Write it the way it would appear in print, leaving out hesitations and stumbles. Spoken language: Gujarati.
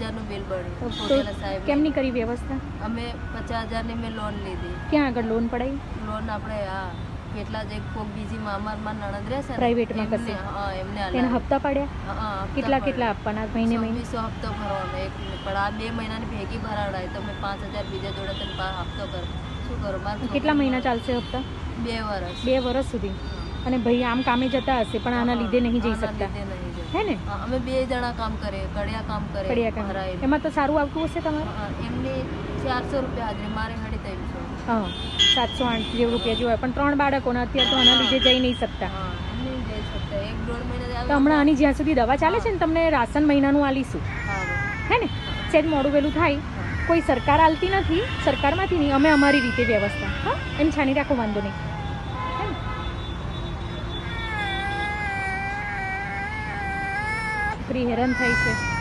50,000નું બિલ બન્યું ચોટીલા સાહેબ કેમની કરી વ્યવસ્થા અમે 50,000ની મેં લોન લીધી ક્યાં આગળ લોન પડાઈ લોન આપણે આ કેટલા જે કોક બીજી મામારમાં નણંદ રહેશે પ્રાઇવેટમાં કશે એમને એના હપ્તા પાડ્યા કેટલા આપવાના મહિને મહિને 2600 હપ્તો ભરવાનો એક પણ આ 2 મહિનાની ભેગી ભરાવડાય તો મેં 5,000 બીજા જોડે તને હપ્તો કર શું કરું મારે કેટલા મહિના ચાલશે હપ્તા 2 વર્ષ 2 વર્ષ સુધી અને ભાઈ આમ કામે જતા હશે પણ આના લીધે નહીં જઈ શકતા હે ને અમે 2 જણા કામ કરે કડિયા કામ કરે એમાં તો સારું આવતું હશે તમારે એમની 400 રૂપિયા હાજરી મારે 350 હા 700-800 જેવું રૂપિયા જોવાય પણ 3 બાળકોને અત્યારે તો આના લીધે જઈ નહીં શકતા નહીં જઈ શકતા 1-1.5 મહિના તો હમણાં આની જ્યાં સુધી દવા ચાલે છે ને તમને રાશન મહિનાનું આલીશું હે ને સેજ મોડું વહેલું થાય કોઈ સરકાર આલતી નથી સરકારમાંથી નહીં અમે અમારી રીતે વ્યવસ્થા હા એમ છાની રાખો વાંધો નહીં છોકરી હેરાન થાય છે